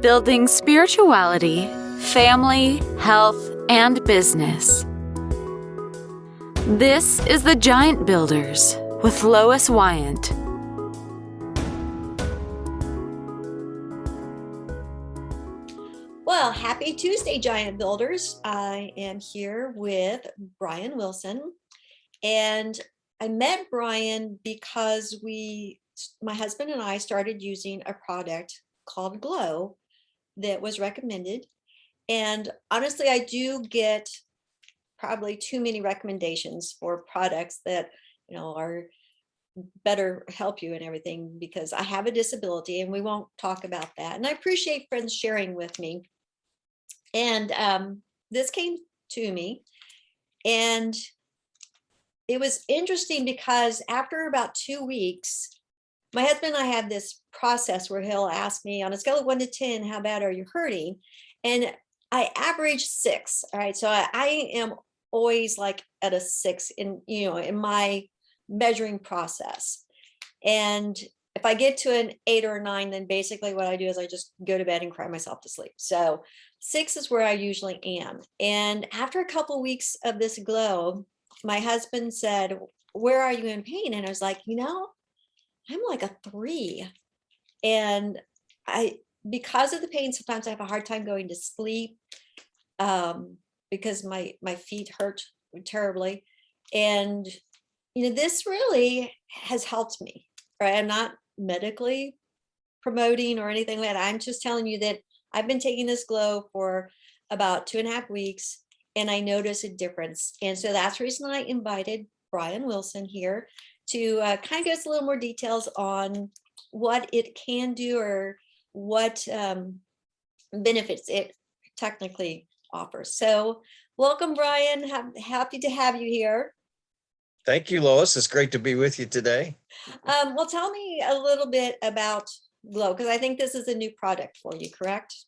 building spirituality, family, health, and business. This is the Giant Builders with Lois Wyant. Well, happy Tuesday, Giant Builders. I am here with Brian Wilson, and I met Brian because my husband and I started using a product called Glow that was recommended. And honestly, I do get probably too many recommendations for products that, are better help you and everything, because I have a disability and we won't talk about that. And I appreciate friends sharing with me. And this came to me, and it was interesting because after about 2 weeks, my husband and I have this process where he'll ask me on a scale of 1 to 10, how bad are you hurting? And I average 6. All right. So I am always like at a 6 in my measuring process. And if I get to an 8 or a 9, then basically what I do is I just go to bed and cry myself to sleep. So 6 is where I usually am. And after a couple of weeks of this Glow, my husband said, "Where are you in pain?" And I was like, I'm like a 3. And because of the pain, sometimes I have a hard time going to sleep because my feet hurt terribly. And, this really has helped me. Right? I'm not medically promoting or anything like that. I'm just telling you that I've been taking this Glow for about 2.5 weeks, and I notice a difference. And so that's the reason I invited Brian Wilson here to kind of give us a little more details on what it can do or what benefits it technically offers. So welcome, Brian. Happy to have you here. Thank you, Lois. It's great to be with you today. Well, tell me a little bit about Glow, because I think this is a new product for you, correct?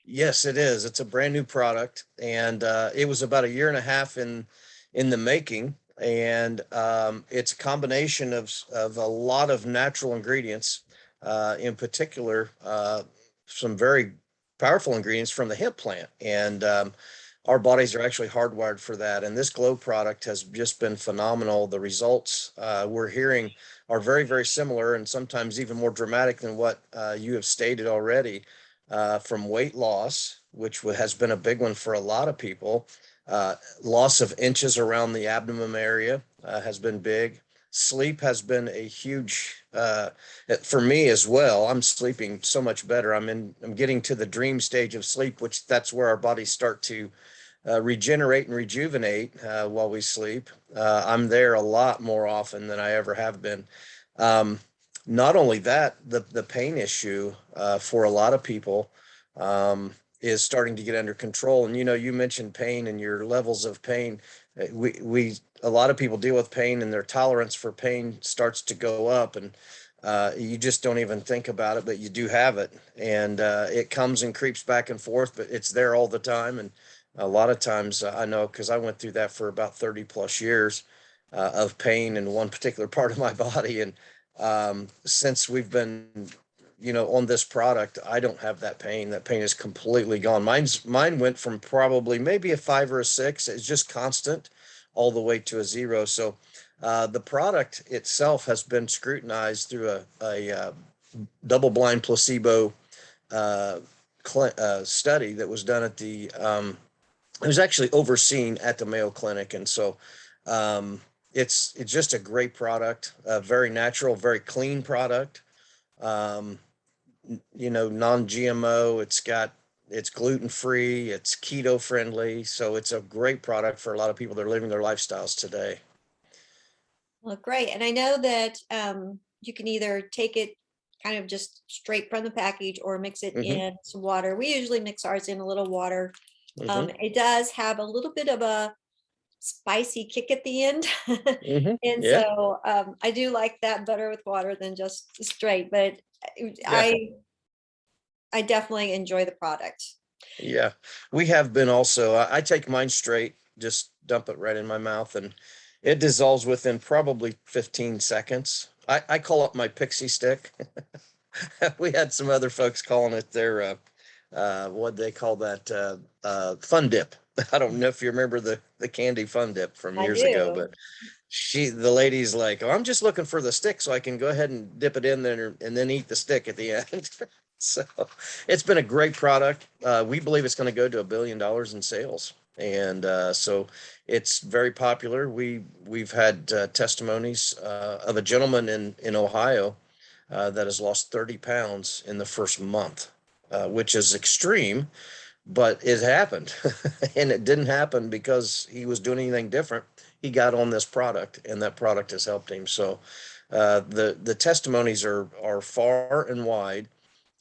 Yes, it is. It's a brand new product, and it was about 1.5 years in the making. And it's a combination of a lot of natural ingredients, in particular, some very powerful ingredients from the hemp plant. And our bodies are actually hardwired for that. And this Glow product has just been phenomenal. The results we're hearing are very, very similar, and sometimes even more dramatic than what you have stated already, from weight loss, which has been a big one for a lot of people. Loss of inches around the abdomen area has been big. Sleep has been a huge, for me as well. I'm sleeping so much better. I'm getting to the dream stage of sleep, which that's where our bodies start to regenerate and rejuvenate while we sleep. I'm there a lot more often than I ever have been. Not only that, the pain issue for a lot of people is starting to get under control. And you mentioned pain and your levels of pain. A lot of people deal with pain, and their tolerance for pain starts to go up, and you just don't even think about it, but you do have it, and it comes and creeps back and forth, but it's there all the time. And a lot of times, I know, because I went through that for about 30 plus years of pain in one particular part of my body. And since we've been, on this product, I don't have that pain. That pain is completely gone. Mine went from probably maybe a 5 or a 6. It's just constant all the way to a 0. So the product itself has been scrutinized through a double-blind placebo study that was done at it was actually overseen at the Mayo Clinic. And so it's just a great product, a very natural, very clean product, non-GMO. It's gluten-free, it's keto friendly. So it's a great product for a lot of people that are living their lifestyles today. Well, great. And I know that you can either take it kind of just straight from the package or mix it in some water. We usually mix ours in a little water. It does have a little bit of a spicy kick at the end. And Yeah. so I do like that better with water than just straight, but Yeah. I definitely enjoy the product. Yeah, we have been also. I take mine straight, just dump it right in my mouth, and it dissolves within probably 15 seconds. I call it my pixie stick. We had some other folks calling it what they call that, Fun Dip. I don't know if you remember the candy Fun Dip from I years ago, do. but the lady's like, oh, I'm just looking for the stick so I can go ahead and dip it in there and then eat the stick at the end. So it's been a great product. We believe it's going to go to $1 billion in sales. And so it's very popular. We've had testimonies of a gentleman in Ohio that has lost 30 pounds in the first month, which is extreme, but it happened. And it didn't happen because he was doing anything different. He got on this product, and that product has helped him. So the testimonies are far and wide,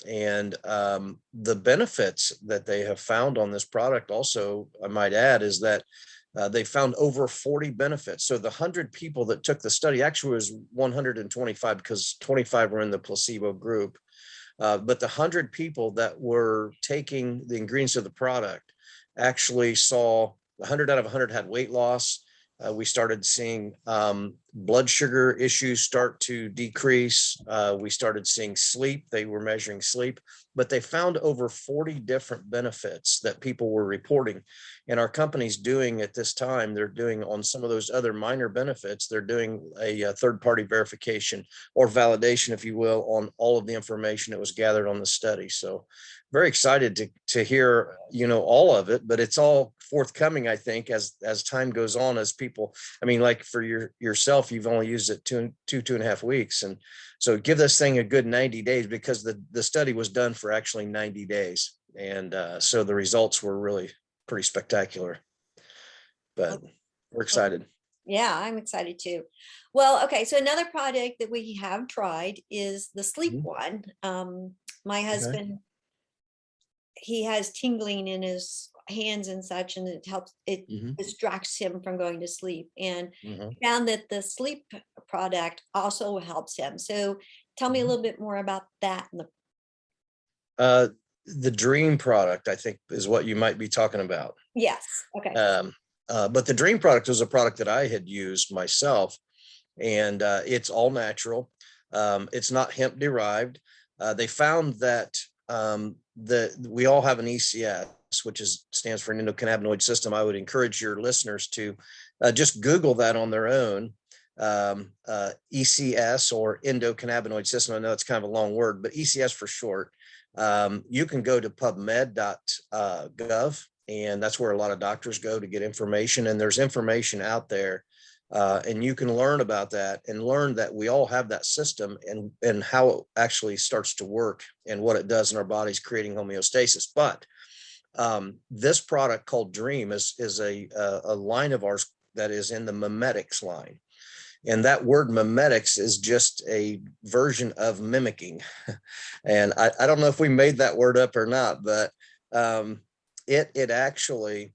and the benefits that they have found on this product also, I might add, is that they found over 40 benefits. So the 100 people that took the study, actually was 125 because 25 were in the placebo group. But the 100 people that were taking the ingredients of the product actually saw 100 out of 100 had weight loss. We started seeing blood sugar issues start to decrease. We started seeing sleep. They were measuring sleep, but they found over 40 different benefits that people were reporting. And our company's doing at this time, they're doing on some of those other minor benefits, they're doing a third-party verification or validation, if you will, on all of the information that was gathered on the study. So very excited to hear, all of it, but it's all forthcoming, I think, as time goes on, as people, I mean, like for yourself, you've only used it two and a half weeks. And so give this thing a good 90 days because the study was done for actually 90 days. And so the results were really pretty spectacular, but we're excited. Yeah, I'm excited too. Well, okay. So another product that we have tried is the sleep Mhm. one. My Okay. husband, he has tingling in his hands and such, and it Mhm. distracts him from going to sleep. And Mhm. found that the sleep product also helps him. So tell me a Mhm. little bit more about that. Uh, the Dream product, I think, is what you might be talking about. Yes. Okay. Um, but the Dream product was a product that I had used myself, and it's all natural. It's not hemp derived. They found that we all have an ECS, which stands for an endocannabinoid system. I would encourage your listeners to just Google that on their own. ECS, or endocannabinoid system. I know it's kind of a long word, but ECS for short. You can go to pubmed.gov, and that's where a lot of doctors go to get information. And there's information out there, and you can learn about that and learn that we all have that system, and how it actually starts to work and what it does in our bodies, creating homeostasis. But this product called Dream is a line of ours that is in the mimetics line. And that word mimetics is just a version of mimicking. And I don't know if we made that word up or not, but it actually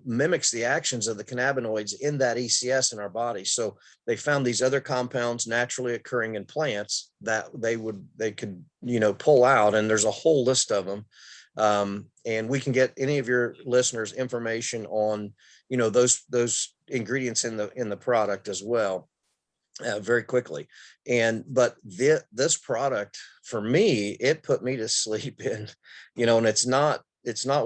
mimics the actions of the cannabinoids in that ECS in our body. So they found these other compounds naturally occurring in plants that they could pull out, and there's a whole list of them. And we can get any of your listeners information on those ingredients in the product as well, very quickly. But this product, for me, it put me to sleep in, and it's not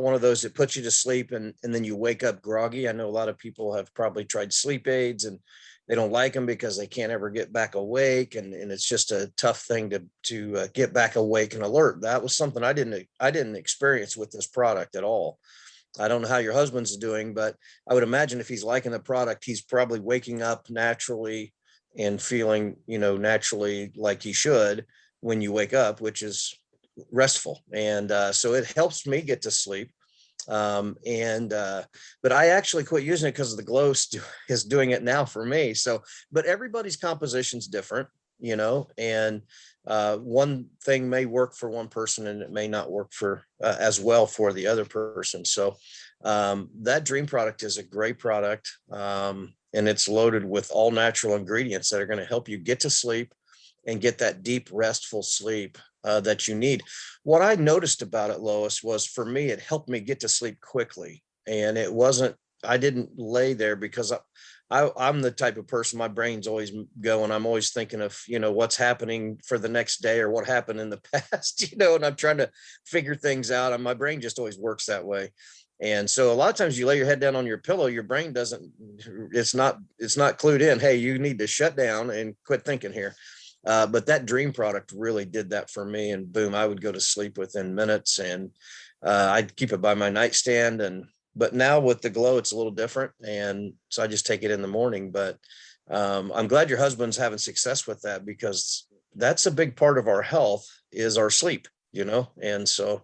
one of those that puts you to sleep and then you wake up groggy. I know a lot of people have probably tried sleep aids and they don't like them because they can't ever get back awake, and it's just a tough thing to get back awake and alert. That was something I didn't experience with this product at all. I don't know how your husband's doing, but I would imagine if he's liking the product, he's probably waking up naturally and feeling, naturally like he should when you wake up, which is restful. And so it helps me get to sleep. But I actually quit using it because of the glow is doing it now for me. So, but everybody's composition's different, and one thing may work for one person and it may not work for as well for the other person. So that Dream product is a great product, and it's loaded with all natural ingredients that are going to help you get to sleep and get that deep restful sleep that you need. What I noticed about it, Lois, was for me, it helped me get to sleep quickly. And I didn't lay there because I'm the type of person, my brain's always going. I'm always thinking of, what's happening for the next day or what happened in the past, and I'm trying to figure things out. And my brain just always works that way. And so a lot of times you lay your head down on your pillow, your brain it's not clued in. Hey, you need to shut down and quit thinking here. But that dream product really did that for me. And boom, I would go to sleep within minutes, and I'd keep it by my nightstand. But now with the glow, it's a little different. And so I just take it in the morning. But I'm glad your husband's having success with that, because that's a big part of our health is our sleep, And so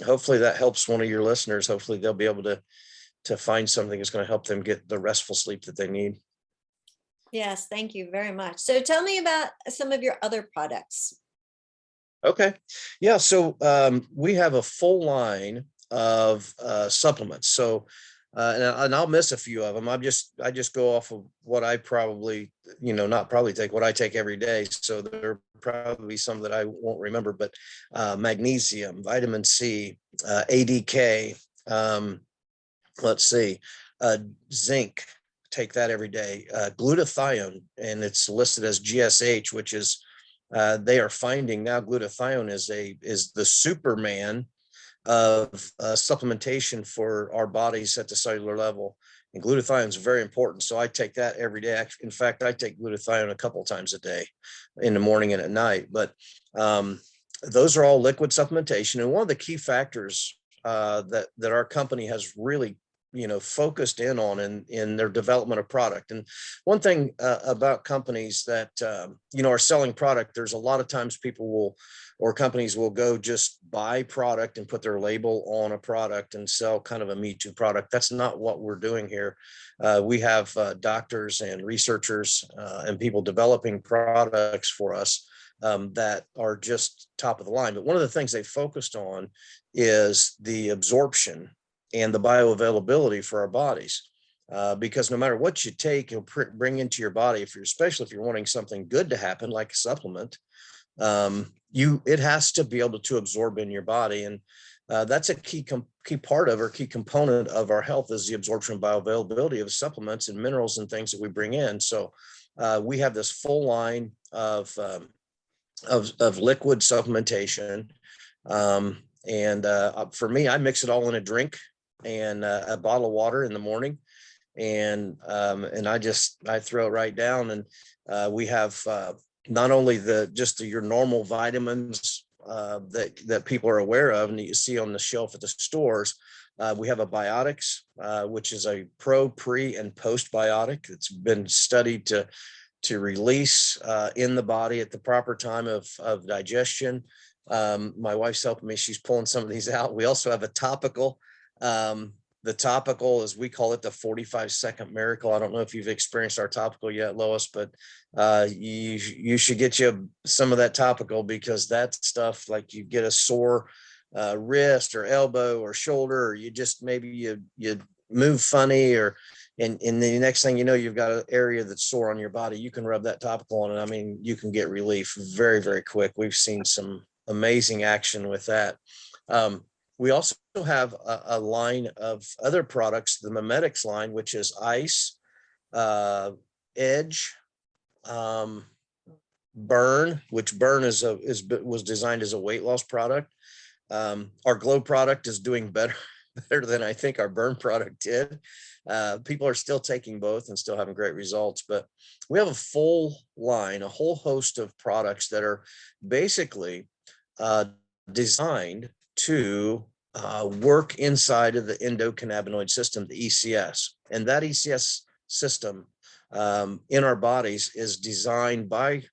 hopefully that helps one of your listeners. Hopefully they'll be able to find something that's going to help them get the restful sleep that they need. Yes, thank you very much. So tell me about some of your other products. Okay. Yeah. So we have a full line of supplements. So and I'll miss a few of them. I just go off of what I probably, not probably take, what I take every day. So there are probably some that I won't remember, but magnesium, vitamin C, ADK, let's see, zinc, take that every day, glutathione, and it's listed as GSH, which is, they are finding now glutathione is the Superman of supplementation for our bodies at the cellular level. And glutathione is very important. So I take that every day. In fact, I take glutathione a couple of times a day, in the morning and at night. But those are all liquid supplementation. And one of the key factors that our company has really focused in on in their development of product. And one thing about companies that are selling product, there's a lot of times companies will go just buy product and put their label on a product and sell kind of a Me Too product. That's not what we're doing here. We have doctors and researchers and people developing products for us that are just top of the line. But one of the things they focused on is the absorption and the bioavailability for our bodies. Because no matter what you take, you'll bring into your body, especially if you're wanting something good to happen, like a supplement, it has to be able to absorb in your body. And that's a key part of, or key component of our health, is the absorption and bioavailability of supplements and minerals and things that we bring in. So we have this full line of liquid supplementation. And for me, I mix it all in a drink and a bottle of water in the morning. And I throw it right down. And we have not only your normal vitamins that people are aware of and that you see on the shelf at the stores. We have a biotics, which is a pre, and postbiotic. It's been studied to release in the body at the proper time of digestion. My wife's helping me. She's pulling some of these out. We also have a topical. The topical, as we call it, the 45-second miracle. I don't know if you've experienced our topical yet, Lois, but you should get you some of that topical, because that stuff, like you get a sore wrist or elbow or shoulder, or you just maybe you move funny, and the next thing you know, you've got an area that's sore on your body. You can rub that topical on it. I mean, you can get relief very, very quick. We've seen some amazing action with that. We also have a line of other products, the Mimetics line, which is Ice, Edge, Burn, which Burn was designed as a weight loss product. Our Glow product is doing better than I think our Burn product did. People are still taking both and still having great results, but we have a full line, a whole host of products that are basically designed to work inside of the endocannabinoid system, the ECS. And that ECS system in our bodies is designed by,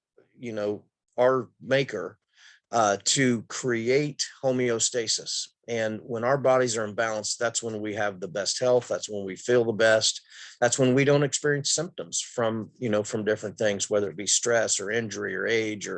our maker to create homeostasis. And when our bodies are in balance, that's when we have the best health. That's when we feel the best. That's when we don't experience symptoms from different things, whether it be stress or injury or age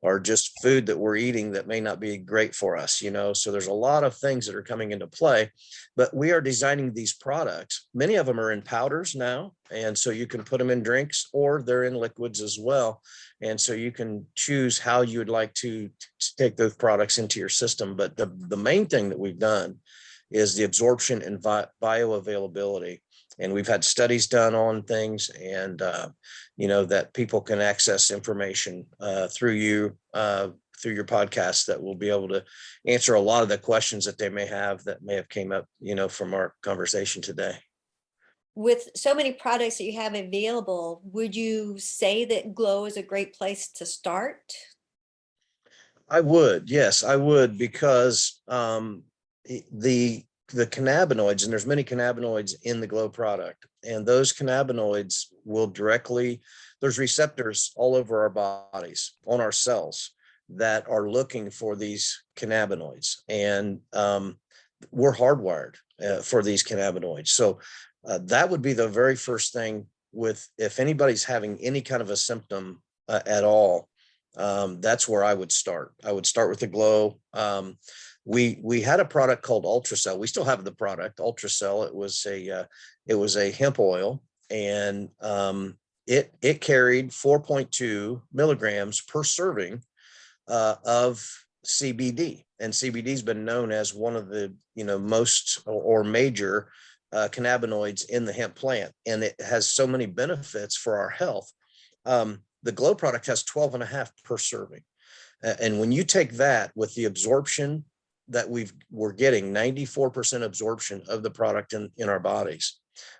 or just food that we're eating that may not be great for us, So there's a lot of things that are coming into play, but we are designing these products. Many of them are in powders now. And so you can put them in drinks, or they're in liquids as well. And so you can choose how you would like to take those products into your system. But the main thing that we've done is the absorption and bioavailability. And we've had studies done on things, and that people can access information through you, through your podcast, that will be able to answer a lot of the questions that they may have came up, from our conversation today. With so many products that you have available, would you say that Glow is a great place to start? Yes, I would, because the cannabinoids, and there's many cannabinoids in the Glow product, and those cannabinoids there's receptors all over our bodies, on our cells, that are looking for these cannabinoids, and we're hardwired for these cannabinoids. So that would be the very first thing, if anybody's having any kind of a symptom at all. That's where I would start. I would start with the Glow. We had a product called Ultracell. We still have the product Ultracell. It was a hemp oil, and it carried 4.2 milligrams per serving of CBD, and CBD has been known as one of the most or major cannabinoids in the hemp plant, and it has so many benefits for our health. The Glow product has 12 and a half per serving. And when you take that with the absorption that we're getting, 94% absorption of the product in our bodies,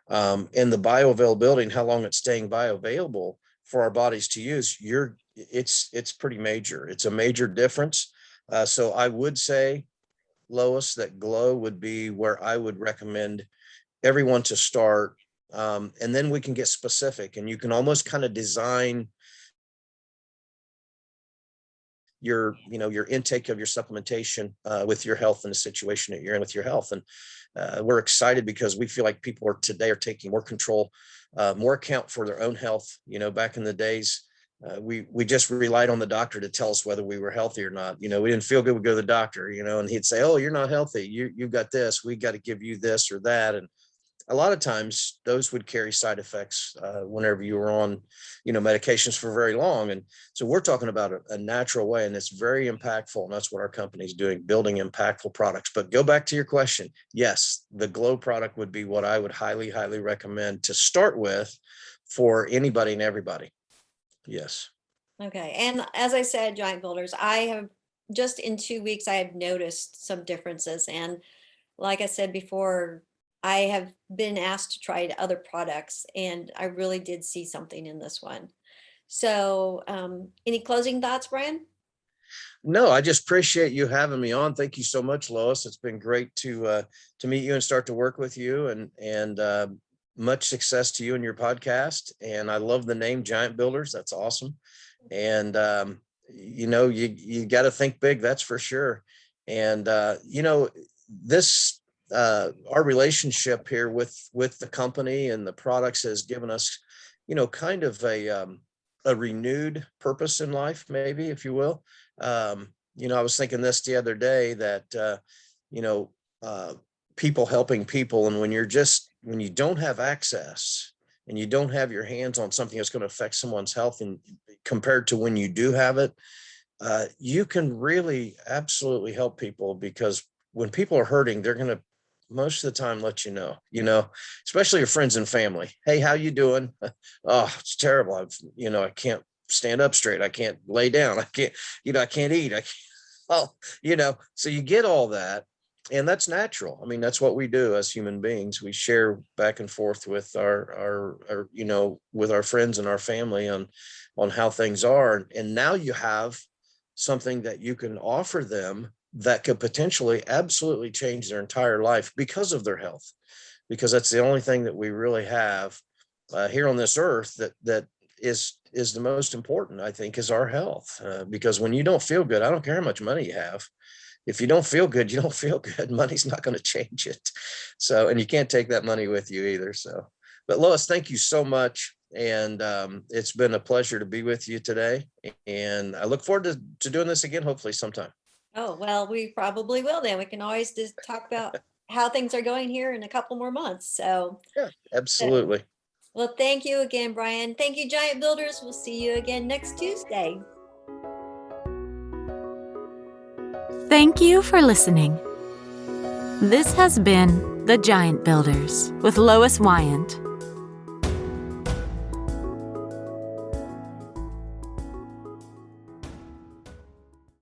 and the bioavailability and how long it's staying bioavailable for our bodies to use, it's pretty major. It's a major difference. So I would say, Lois, that Glow would be where I would recommend everyone to start. And then we can get specific, and you can almost kind of design your intake of your supplementation with your health and the situation that you're in with your health. And we're excited because we feel like people today are taking more control, more account for their own health. Back in the days, we just relied on the doctor to tell us whether we were healthy or not. We didn't feel good, we'd go to the doctor, and he'd say, "Oh, you're not healthy. You've got this. We got to give you this or that." And a lot of times those would carry side effects whenever you were on, medications for very long. And so we're talking about a natural way, and it's very impactful. And that's what our company is doing, building impactful products. But go back to your question. Yes, the Glow product would be what I would highly, highly recommend to start with for anybody and everybody. Yes. Okay. And as I said, Giant Builders, I have just in 2 weeks, I have noticed some differences. And like I said before, I have been asked to try other products, and I really did see something in this one. So, any closing thoughts, Brian? No, I just appreciate you having me on. Thank you so much, Lois. It's been great to meet you and start to work with you, and much success to you and your podcast. And I love the name Giant Builders. That's awesome. And you got to think big. That's for sure. And this our relationship here with the company and the products has given us, kind of a renewed purpose in life, maybe, if you will. I was thinking this the other day, that people helping people, and when you don't have access and you don't have your hands on something that's going to affect someone's health, and compared to when you do have it, you can really absolutely help people, because when people are hurting, they're going to most of the time let especially your friends and family. "Hey, how you doing?" "Oh, it's terrible. I can't stand up straight. I can't lay down. I can't, I can't eat. So you get all that, and that's natural. I mean, that's what we do as human beings. We share back and forth with our with our friends and our family on how things are. And now you have something that you can offer them that could potentially absolutely change their entire life because of their health, because that's the only thing that we really have here on this earth that is the most important, I think, is our health. Because when you don't feel good, I don't care how much money you have. If you don't feel good, you don't feel good. Money's not going to change it. So, and you can't take that money with you either. So, but Lois, thank you so much. And it's been a pleasure to be with you today. And I look forward to doing this again, hopefully sometime. Oh, well, we probably will then. We can always just talk about how things are going here in a couple more months. So, Yeah, absolutely. Well, thank you again, Brian. Thank you, Giant Builders. We'll see you again next Tuesday. Thank you for listening. This has been The Giant Builders with Lois Wyant.